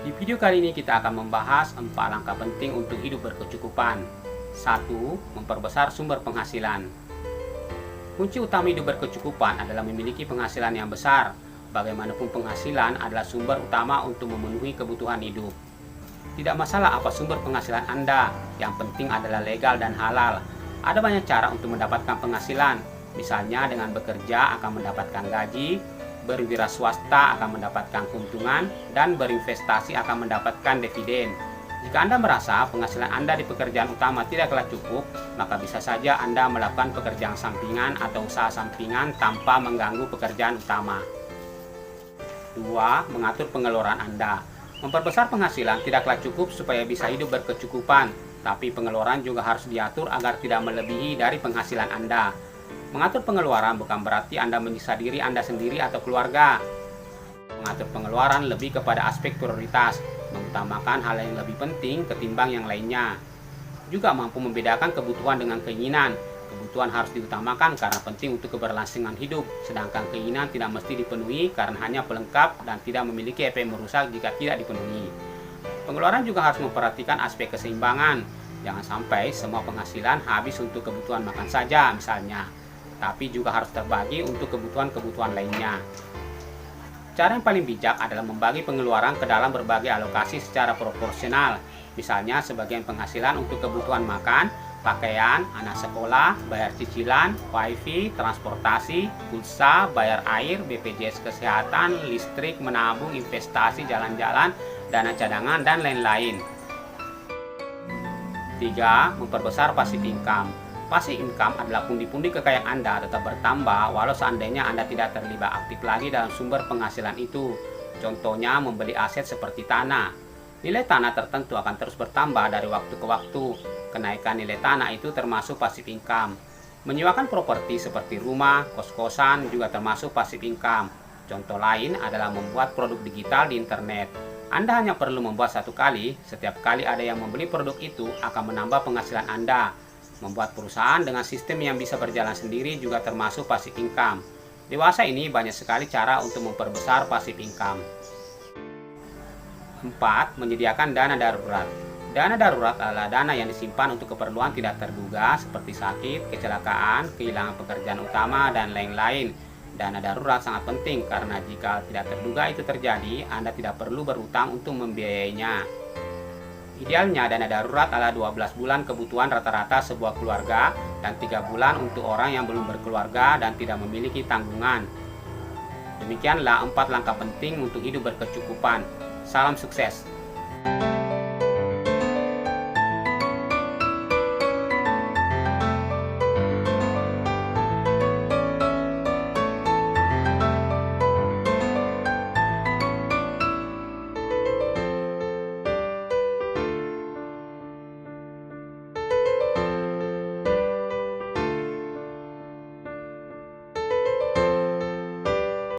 Di video kali ini kita akan membahas 4 langkah penting untuk hidup berkecukupan. 1. Memperbesar sumber penghasilan. Kunci utama hidup berkecukupan adalah memiliki penghasilan yang besar. Bagaimanapun penghasilan adalah sumber utama untuk memenuhi kebutuhan hidup. Tidak masalah apa sumber penghasilan Anda, yang penting adalah legal dan halal. Ada banyak cara untuk mendapatkan penghasilan, misalnya dengan bekerja akan mendapatkan gaji, berwira swasta akan mendapatkan keuntungan, dan berinvestasi akan mendapatkan dividen. Jika Anda merasa penghasilan Anda di pekerjaan utama tidaklah cukup, maka bisa saja Anda melakukan pekerjaan sampingan atau usaha sampingan tanpa mengganggu pekerjaan utama. 2. Mengatur pengeluaran Anda. Memperbesar penghasilan tidaklah cukup supaya bisa hidup berkecukupan, tapi pengeluaran juga harus diatur agar tidak melebihi dari penghasilan Anda. Mengatur pengeluaran bukan berarti Anda menyiksa diri Anda sendiri atau keluarga. Mengatur pengeluaran lebih kepada aspek prioritas, mengutamakan hal yang lebih penting ketimbang yang lainnya. Juga mampu membedakan kebutuhan dengan keinginan. Kebutuhan harus diutamakan karena penting untuk keberlangsungan hidup, sedangkan keinginan tidak mesti dipenuhi karena hanya pelengkap dan tidak memiliki efek merusak jika tidak dipenuhi. Pengeluaran juga harus memperhatikan aspek keseimbangan. Jangan sampai semua penghasilan habis untuk kebutuhan makan saja misalnya, tapi juga harus terbagi untuk kebutuhan-kebutuhan lainnya. Cara yang paling bijak adalah membagi pengeluaran ke dalam berbagai alokasi secara proporsional. Misalnya sebagian penghasilan untuk kebutuhan makan, pakaian, anak sekolah, bayar cicilan, wifi, transportasi, pulsa, bayar air, BPJS kesehatan, listrik, menabung, investasi, jalan-jalan, dana cadangan, dan lain-lain. 3. Memperbesar passive income. Passive income adalah pundi-pundi kekayaan Anda tetap bertambah walau seandainya Anda tidak terlibat aktif lagi dalam sumber penghasilan itu. Contohnya membeli aset seperti tanah. Nilai tanah tertentu akan terus bertambah dari waktu ke waktu. Kenaikan nilai tanah itu termasuk passive income. Menyewakan properti seperti rumah, kos-kosan juga termasuk passive income. Contoh lain adalah membuat produk digital di internet. Anda hanya perlu membuat satu kali, setiap kali ada yang membeli produk itu akan menambah penghasilan Anda. Membuat perusahaan dengan sistem yang bisa berjalan sendiri juga termasuk passive income. Dewasa ini banyak sekali cara untuk memperbesar passive income. 4. Menyediakan dana darurat. Dana darurat adalah dana yang disimpan untuk keperluan tidak terduga seperti sakit, kecelakaan, kehilangan pekerjaan utama, dan lain-lain. Dana darurat sangat penting karena jika tidak terduga itu terjadi, Anda tidak perlu berutang untuk membiayainya. Idealnya dana darurat adalah 12 bulan kebutuhan rata-rata sebuah keluarga dan 3 bulan untuk orang yang belum berkeluarga dan tidak memiliki tanggungan. Demikianlah 4 langkah penting untuk hidup berkecukupan. Salam sukses.